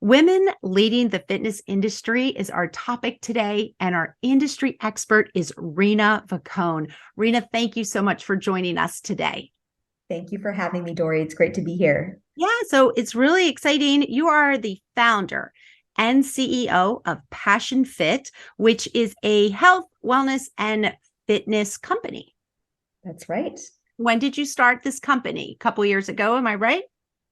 Women leading the fitness industry is our topic today, and our industry expert is Reena Vocoun. Reena, thank you so much for joining us today. Thank you for having me, Dory. It's great to be here. Yeah, so it's really exciting. You are the founder and CEO of Passion Fit, which is a health, wellness, and fitness company. That's right. When did you start this company? A couple years ago, am I right?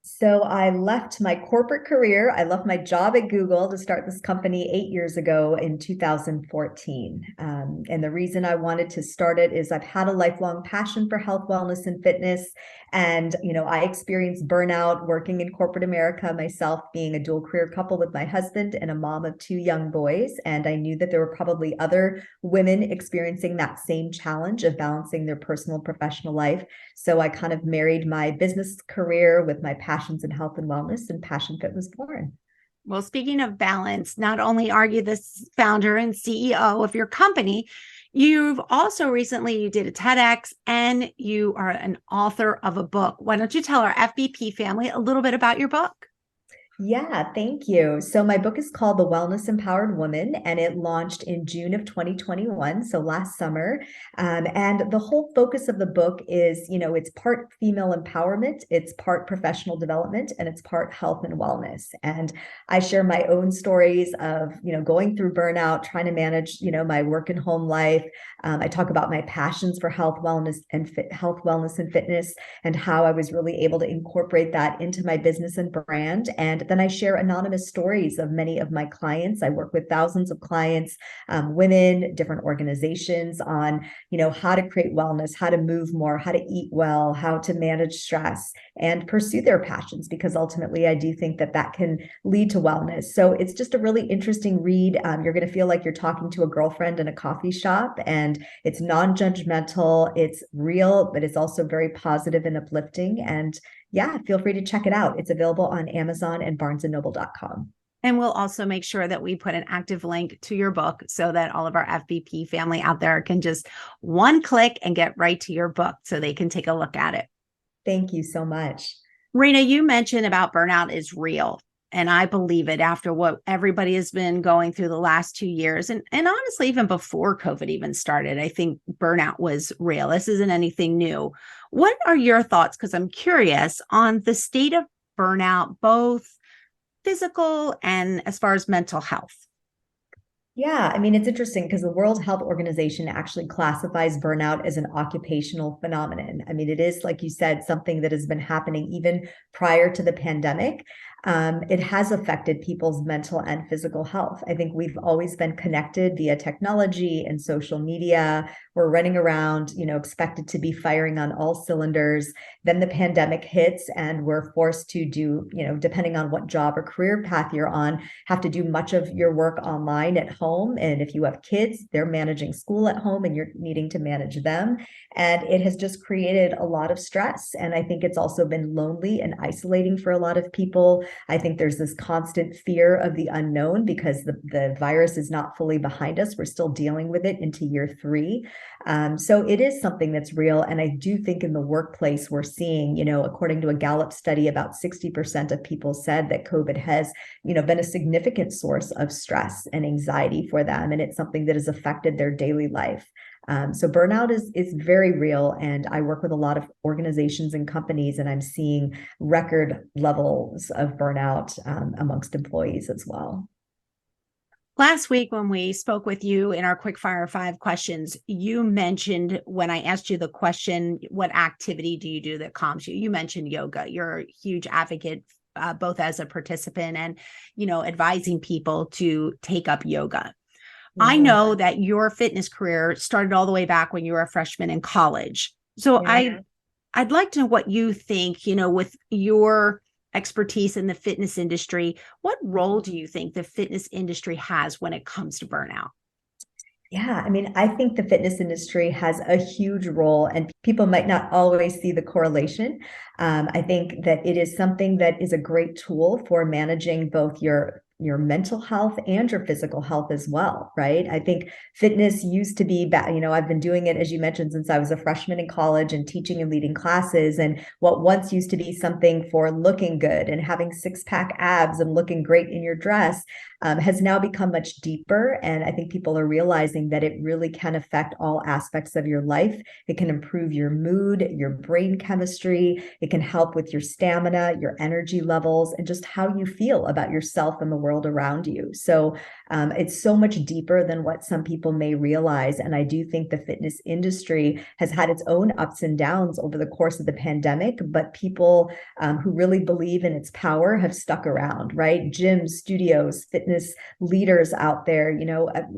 So I left my corporate career. I left my job at Google to start this company 8 years ago in 2014. And the reason I wanted to start it is I've had a lifelong passion for health, wellness, and fitness. And, I experienced burnout working in corporate America myself, being a dual career couple with my husband and a mom of two young boys. And I knew that there were probably other women experiencing that same challenge of balancing their personal and professional life. So I kind of married my business career with my passions in health and wellness, and Passion Fit was born. Well, speaking of balance, not only are you the founder and CEO of your company, you've also recently you did a TEDx and you are an author of a book. Why don't you tell our FBP family a little bit about your book? Yeah, thank you. So my book is called The Wellness Empowered Woman, and it launched in June of 2021, so last summer. And the whole focus of the book is, it's part female empowerment, it's part professional development, and it's part health and wellness. And I share my own stories of, going through burnout, trying to manage, my work and home life. I talk about my passions for health, wellness, and fitness, and how I was really able to incorporate that into my business and brand. And then I share anonymous stories of many of my clients. I work with thousands of clients, women, different organizations on, how to create wellness, how to move more, how to eat well, how to manage stress and pursue their passions, because ultimately I do think that that can lead to wellness. So it's just a really interesting read. You're going to feel like you're talking to a girlfriend in a coffee shop, and it's non-judgmental, it's real, but it's also very positive and uplifting. And yeah, feel free to check it out. It's available on Amazon and barnesandnoble.com. And we'll also make sure that we put an active link to your book so that all of our FBP family out there can just one click and get right to your book so they can take a look at it. Thank you so much. Reena, you mentioned about burnout is real. And I believe it after what everybody has been going through the last 2 years. And honestly, even before COVID even started, I think burnout was real. This isn't anything new. What are your thoughts? Because I'm curious on the state of burnout, both physical and as far as mental health. Yeah, I mean, it's interesting because the World Health Organization actually classifies burnout as an occupational phenomenon. I mean, it is, like you said, something that has been happening even prior to the pandemic. It has affected people's mental and physical health. I think we've always been connected via technology and social media. We're running around, expected to be firing on all cylinders. Then the pandemic hits, and we're forced to do, depending on what job or career path you're on, have to do much of your work online at home. And if you have kids, they're managing school at home and you're needing to manage them. And it has just created a lot of stress. And I think it's also been lonely and isolating for a lot of people. I think there's this constant fear of the unknown because the virus is not fully behind us. We're still dealing with it into year 3. So it is something that's real. And I do think in the workplace, we're seeing, according to a Gallup study, about 60% of people said that COVID has, been a significant source of stress and anxiety for them. And it's something that has affected their daily life. So burnout is very real, and I work with a lot of organizations and companies, and I'm seeing record levels of burnout amongst employees as well. Last week, when we spoke with you in our quick fire 5 questions, you mentioned when I asked you the question, what activity do you do that calms you? You mentioned yoga. You're a huge advocate, both as a participant and, advising people to take up yoga. I Yeah, know that your fitness career started all the way back when you were a freshman in college. So yeah. I'd like to know what you think, with your expertise in the fitness industry, what role do you think the fitness industry has when it comes to burnout? Yeah, I mean, I think the fitness industry has a huge role, and people might not always see the correlation. I think that it is something that is a great tool for managing both your your mental health and your physical health as well, right? I think fitness used to be, I've been doing it, as you mentioned, since I was a freshman in college and teaching and leading classes. And what once used to be something for looking good and having six-pack abs and looking great in your dress has now become much deeper. And I think people are realizing that it really can affect all aspects of your life. It can improve your mood, your brain chemistry. It can help with your stamina, your energy levels, and just how you feel about yourself and the world around you. So it's so much deeper than what some people may realize. And I do think the fitness industry has had its own ups and downs over the course of the pandemic, but people who really believe in its power have stuck around, right? Gyms, studios, fitness leaders out there,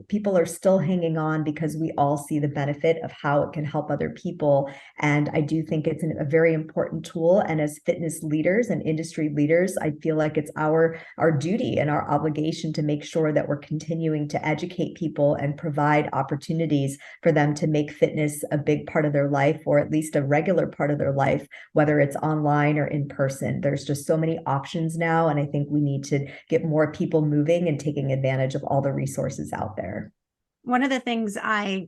people are still hanging on because we all see the benefit of how it can help other people. And I do think it's a very important tool. And as fitness leaders and industry leaders, I feel like it's our duty and our obligation to make sure that we're continuing to educate people and provide opportunities for them to make fitness a big part of their life, or at least a regular part of their life, whether it's online or in person. There's just so many options now. And I think we need to get more people moving and taking advantage of all the resources out there. One of the things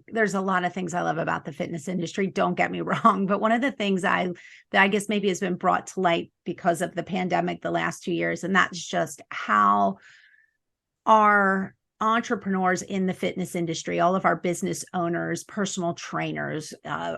there's a lot of things I love about the fitness industry, don't get me wrong, but one of the things that I guess maybe has been brought to light because of the pandemic the last 2 years, and that's just how our entrepreneurs in the fitness industry, all of our business owners, personal trainers,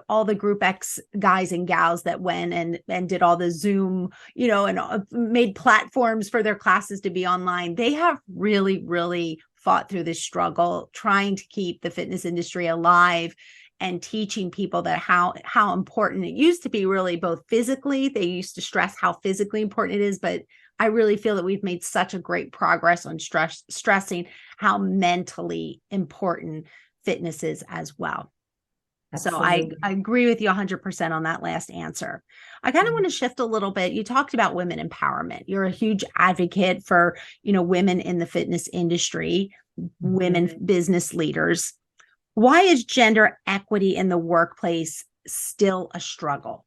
all the Group X guys and gals that went and did all the Zoom, and made platforms for their classes to be online. They have really, really fought through this struggle, trying to keep the fitness industry alive and teaching people that how important it used to be, really, both physically. They used to stress how physically important it is, but I really feel that we've made such a great progress on stressing how mentally important fitness is as well. Absolutely. So I agree with you 100% on that last answer. I kind of want to shift a little bit. You talked about women empowerment. You're a huge advocate for, women in the fitness industry, women business leaders. Why is gender equity in the workplace still a struggle?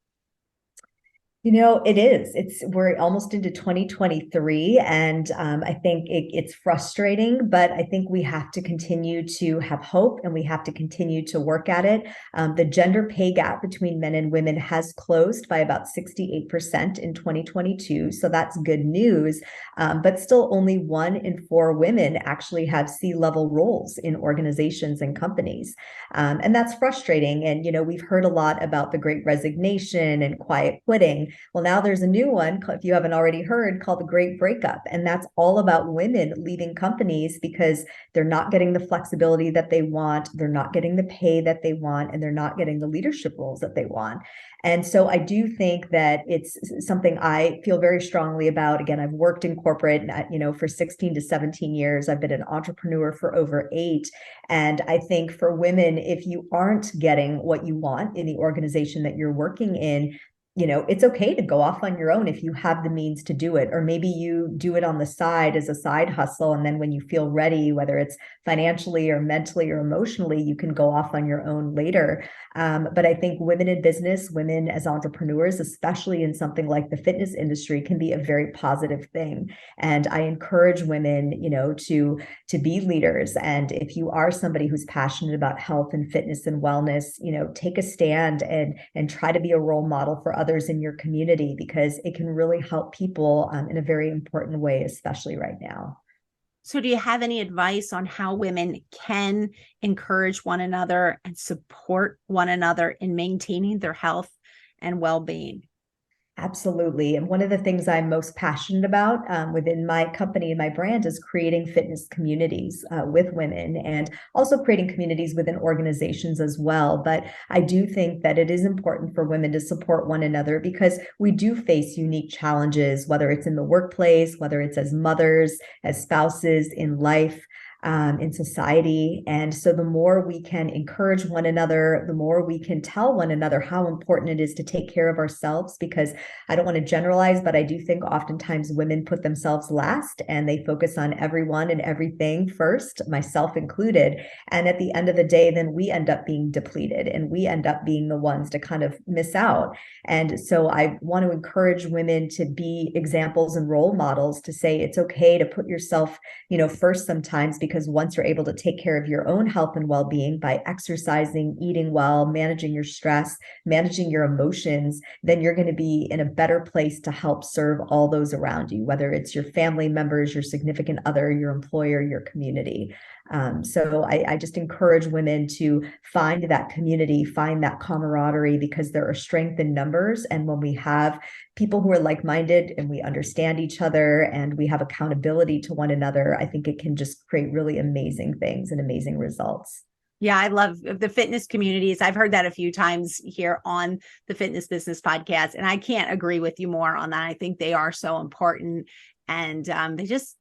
It is. We're almost into 2023, and I think it's frustrating, but I think we have to continue to have hope, and we have to continue to work at it. The gender pay gap between men and women has closed by about 68% in 2022, so that's good news. But still, only 1 in 4 women actually have C-level roles in organizations and companies, and that's frustrating. And we've heard a lot about the Great Resignation and quiet quitting. Well, now there's a new one, if you haven't already heard, called the Great Breakup. And that's all about women leaving companies because they're not getting the flexibility that they want, they're not getting the pay that they want, and they're not getting the leadership roles that they want. And so I do think that it's something I feel very strongly about. Again, I've worked in corporate, for 16 to 17 years. I've been an entrepreneur for over 8. And I think for women, if you aren't getting what you want in the organization that you're working in, it's okay to go off on your own if you have the means to do it. Or maybe you do it on the side as a side hustle. And then when you feel ready, whether it's financially or mentally or emotionally, you can go off on your own later. But I think women in business, women as entrepreneurs, especially in something like the fitness industry, can be a very positive thing. And I encourage women, to be leaders. And if you are somebody who's passionate about health and fitness and wellness, take a stand and try to be a role model for others in your community, because it can really help people in a very important way, especially right now. So do you have any advice on how women can encourage one another and support one another in maintaining their health and well-being? Absolutely. And one of the things I'm most passionate about within my company and my brand is creating fitness communities with women, and also creating communities within organizations as well. But I do think that it is important for women to support one another, because we do face unique challenges, whether it's in the workplace, whether it's as mothers, as spouses, in life. in society. And so the more we can encourage one another, the more we can tell one another how important it is to take care of ourselves, because I don't want to generalize, but I do think oftentimes women put themselves last and they focus on everyone and everything first, myself included. And at the end of the day, then we end up being depleted and we end up being the ones to kind of miss out. And so I want to encourage women to be examples and role models, to say it's okay to put yourself, first sometimes, because once you're able to take care of your own health and well-being by exercising, eating well, managing your stress, managing your emotions, then you're going to be in a better place to help serve all those around you, whether it's your family members, your significant other, your employer, your community. So I just encourage women to find that community, find that camaraderie, because there are strength in numbers. And when we have people who are like-minded and we understand each other and we have accountability to one another, I think it can just create really amazing things and amazing results. Yeah, I love the fitness communities. I've heard that a few times here on the Fitness Business Podcast, and I can't agree with you more on that. I think they are so important, and they just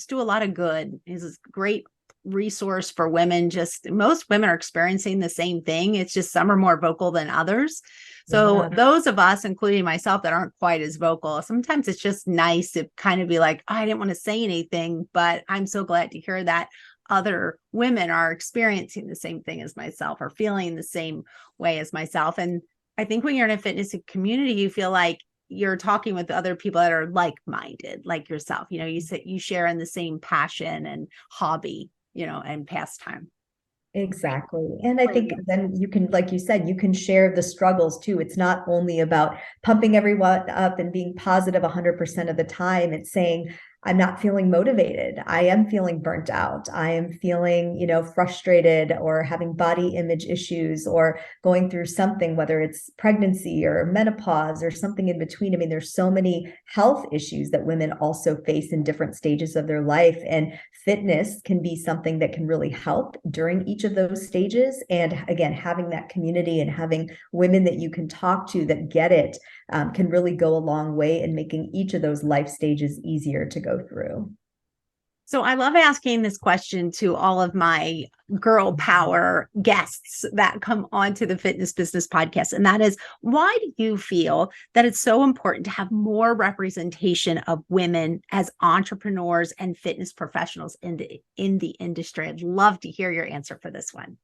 do a lot of good. It's a great resource for women. Just most women are experiencing the same thing. It's just some are more vocal than others. So those of us, including myself, that aren't quite as vocal, sometimes it's just nice to kind of be like, oh, I didn't want to say anything, but I'm so glad to hear that other women are experiencing the same thing as myself or feeling the same way as myself. And I think when you're in a fitness community, you feel like you're talking with other people that are like-minded, like yourself. You share in the same passion and hobby, and pastime. Exactly. And I think then you can, like you said, you can share the struggles too. It's not only about pumping everyone up and being positive 100% of the time. It's saying, I'm not feeling motivated. I am feeling burnt out. I am feeling, frustrated or having body image issues or going through something, whether it's pregnancy or menopause or something in between. I mean, there's so many health issues that women also face in different stages of their life. And fitness can be something that can really help during each of those stages. And again, having that community and having women that you can talk to that get it can really go a long way in making each of those life stages easier to go through. So I love asking this question to all of my girl power guests that come onto the Fitness Business Podcast. And that is, why do you feel that it's so important to have more representation of women as entrepreneurs and fitness professionals in the industry? I'd love to hear your answer for this one.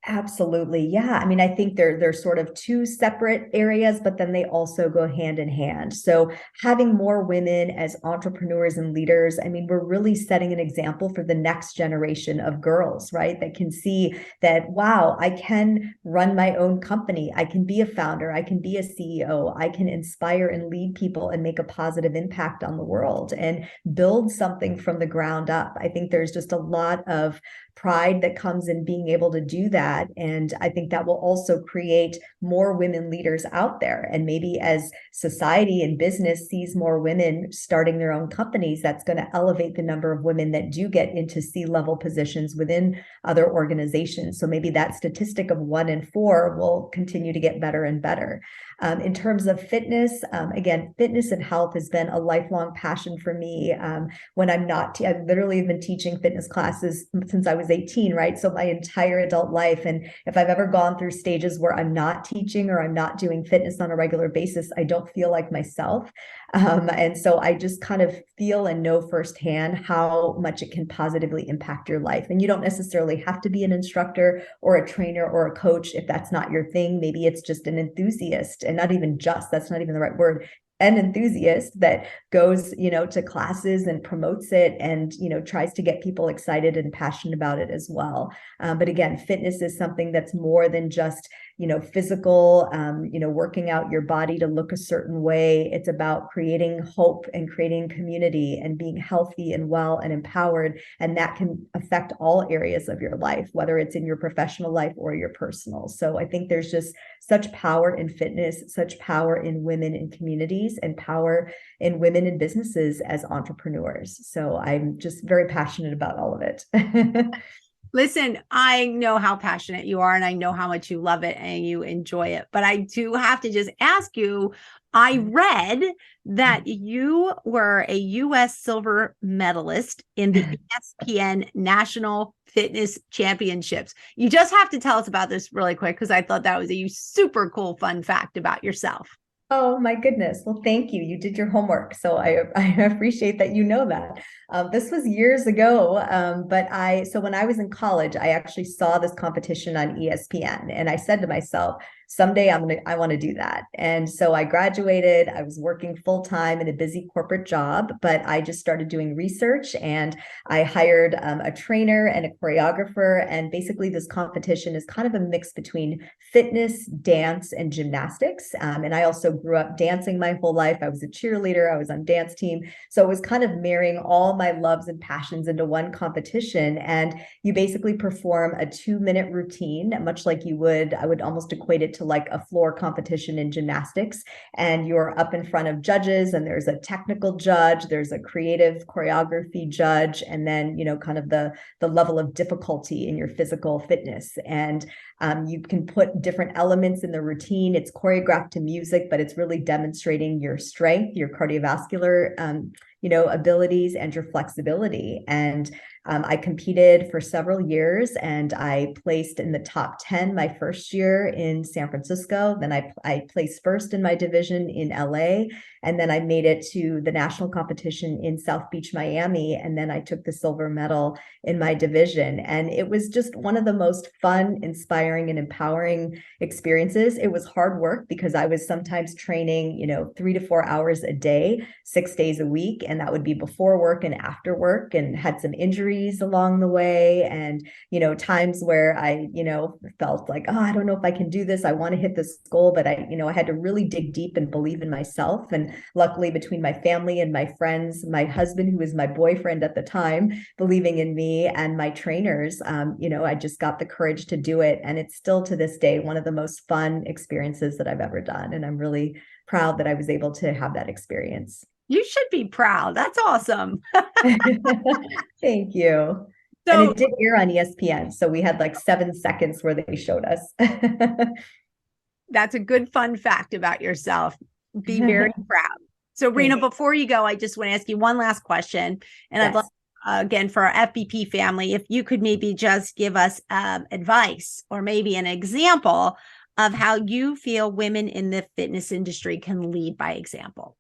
Absolutely. Yeah. I mean, I think they're sort of two separate areas, but then they also go hand in hand. So having more women as entrepreneurs and leaders, I mean, we're really setting an example for the next generation of girls, right? That can see that, wow, I can run my own company. I can be a founder. I can be a CEO. I can inspire and lead people and make a positive impact on the world and build something from the ground up. I think there's just a lot of pride that comes in being able to do that. And I think that will also create more women leaders out there. And maybe as society and business sees more women starting their own companies, that's going to elevate the number of women that do get into C-level positions within other organizations. So maybe that statistic of 1 in 4 will continue to get better and better. In terms of fitness, again, fitness and health has been a lifelong passion for me. When I'm not, I literally have been teaching fitness classes since I was 18, right? So my entire adult life. And if I've ever gone through stages where I'm not teaching or I'm not doing fitness on a regular basis, I don't feel like myself. And so I just kind of feel and know firsthand how much it can positively impact your life. And you don't necessarily have to be an instructor or a trainer or a coach if that's not your thing. Maybe it's just an enthusiast, and not even just, that's not even the right word, an enthusiast that goes, to classes and promotes it and, tries to get people excited and passionate about it as well. But again, fitness is something that's more than just, physical, working out your body to look a certain way. It's about creating hope and creating community and being healthy and well and empowered. And that can affect all areas of your life, whether it's in your professional life or your personal. So I think there's just such power in fitness, such power in women in communities, and power in women in businesses as entrepreneurs. So I'm just very passionate about all of it. Listen, I know how passionate you are and I know how much you love it and you enjoy it, but I do have to just ask you, I read that you were a U.S. silver medalist in the ESPN National Fitness Championships. You just have to tell us about this really quick because I thought that was a super cool, fun fact about yourself. Oh my goodness. Well, thank you. You did your homework. So I appreciate that you know that. This was years ago. So when I was in college, I actually saw this competition on ESPN and I said to myself, someday I want to do that. And so I graduated. I was working full time in a busy corporate job, but I just started doing research and I hired a trainer and a choreographer. And basically this competition is kind of a mix between fitness, dance, and gymnastics. And I also grew up dancing my whole life. I was a cheerleader. I was on dance team. So it was kind of marrying all my loves and passions into one competition. And you basically perform a 2-minute routine, much like I would almost equate it to like a floor competition in gymnastics. And you're up in front of judges and there's a technical judge, there's a creative choreography judge, and then, kind of the level of difficulty in your physical fitness. And you can put different elements in the routine. It's choreographed to music, but it's really demonstrating your strength, your cardiovascular, abilities and your flexibility. And I competed for several years and I placed in the top 10 my first year in San Francisco. Then I placed first in my division in LA. And then I made it to the national competition in South Beach, Miami. And then I took the silver medal in my division. And it was just one of the most fun, inspiring, and empowering experiences. It was hard work because I was sometimes training, 3 to 4 hours a day, 6 days a week. And that would be before work and after work, and had some injuries along the way. And, times where I, felt like, oh, I don't know if I can do this. I want to hit this goal, but I had to really dig deep and believe in myself. And luckily, between my family and my friends, my husband, who was my boyfriend at the time, believing in me, and my trainers, I just got the courage to do it. And it's still to this day one of the most fun experiences that I've ever done. And I'm really proud that I was able to have that experience. You should be proud. That's awesome. Thank you. And it did air on ESPN. So we had like 7 seconds where they showed us. That's a good fun fact about yourself. Be very proud. So Reena, before you go, I just want to ask you one last question. And I'd love, again, for our FBP family, if you could maybe just give us advice or maybe an example of how you feel women in the fitness industry can lead by example.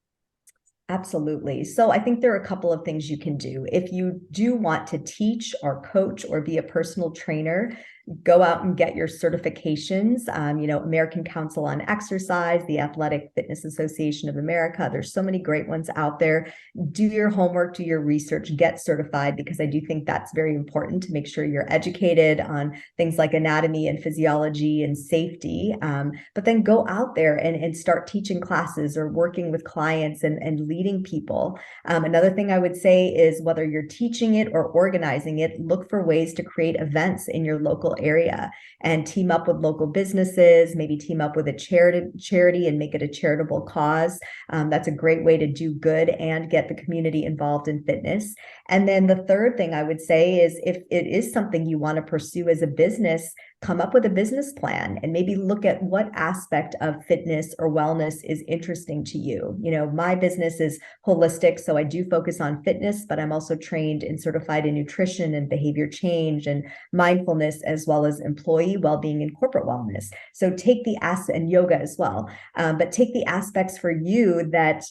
Absolutely. So I think there are a couple of things you can do. If you do want to teach or coach or be a personal trainer, go out and get your certifications. American Council on Exercise, the Athletic Fitness Association of America. There's so many great ones out there. Do your homework, do your research, get certified, because I do think that's very important to make sure you're educated on things like anatomy and physiology and safety. But then go out there and start teaching classes or working with clients and leading people. Another thing I would say is whether you're teaching it or organizing it, look for ways to create events in your local area and team up with local businesses, maybe team up with a charity and make it a charitable cause. That's a great way to do good and get the community involved in fitness. And then the third thing I would say is if it is something you want to pursue as a business, come up with a business plan and maybe look at what aspect of fitness or wellness is interesting to you. My business is holistic, so I do focus on fitness, but I'm also trained and certified in nutrition and behavior change and mindfulness, as well as employee well-being and corporate wellness. So take the and yoga as well, but take the aspects for you that,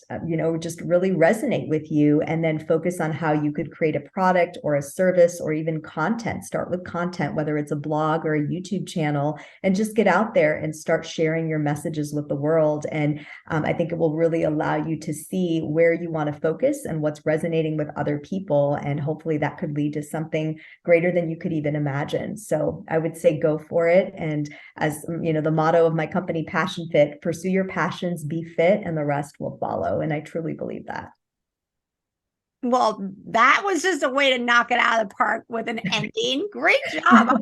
just really resonate with you, and then focus on how you could create a product or a service or even content. Start with content, whether it's a blog or a YouTube channel, and just get out there and start sharing your messages with the world. And I think it will really allow you to see where you want to focus and what's resonating with other people. And hopefully that could lead to something greater than you could even imagine. So I would say go for it. And as the motto of my company, Passion Fit, pursue your passions, be fit, and the rest will follow. And I truly believe that. Well, that was just a way to knock it out of the park with an ending. Great job.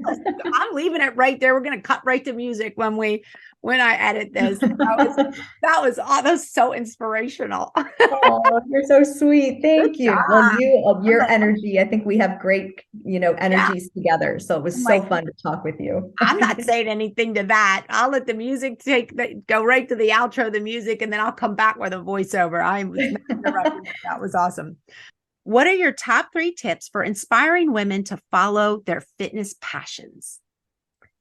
I'm leaving it right there. We're going to cut right to music when I edit this. That was so inspirational. Oh, you're so sweet. Good Thank you. Well, job. your energy, I think we have great, Yeah. energies together. So it I'm was so like, fun to talk with you. I'm not saying anything to that. I'll let the music go right to the outro of the music, and then I'll come back with a voiceover. I was not interrupting. That was awesome. What are your top 3 tips for inspiring women to follow their fitness passions?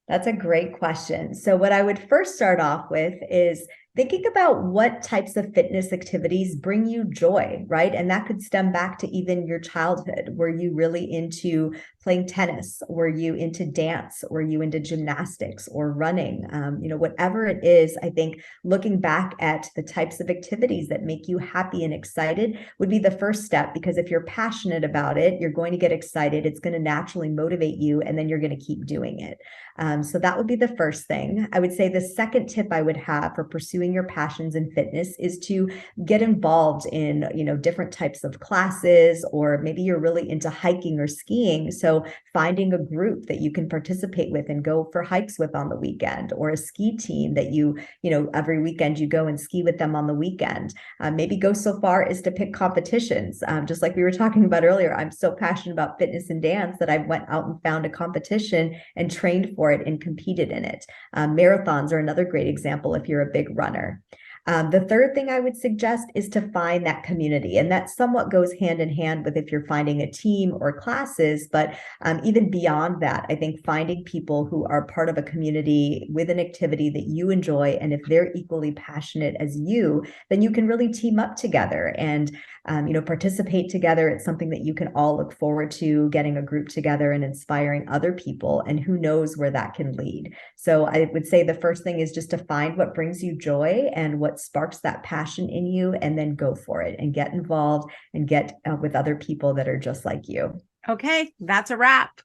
That's a great question. So, what I would first start off with is thinking about what types of fitness activities bring you joy, right? And that could stem back to even your childhood. Were you really into playing tennis? Were you into dance? Were you into gymnastics or running? Whatever it is, I think looking back at the types of activities that make you happy and excited would be the first step, because if you're passionate about it, you're going to get excited. It's going to naturally motivate you, and then you're going to keep doing it. So that would be the first thing. I would say the second tip I would have for pursuing your passions in fitness is to get involved in, different types of classes, or maybe you're really into hiking or skiing. So finding a group that you can participate with and go for hikes with on the weekend, or a ski team that every weekend you go and ski with them on the weekend. Maybe go so far as to pick competitions. Just like we were talking about earlier, I'm so passionate about fitness and dance that I went out and found a competition and trained for it and competed in it. Marathons are another great example if you're a big runner. The third thing I would suggest is to find that community. And that somewhat goes hand in hand with if you're finding a team or classes. But even beyond that, I think finding people who are part of a community with an activity that you enjoy, and if they're equally passionate as you, then you can really team up together and participate together. It's something that you can all look forward to, getting a group together and inspiring other people. And who knows where that can lead. So I would say the first thing is just to find what brings you joy and what sparks that passion in you, and then go for it and get involved and get with other people that are just like you. Okay, that's a wrap.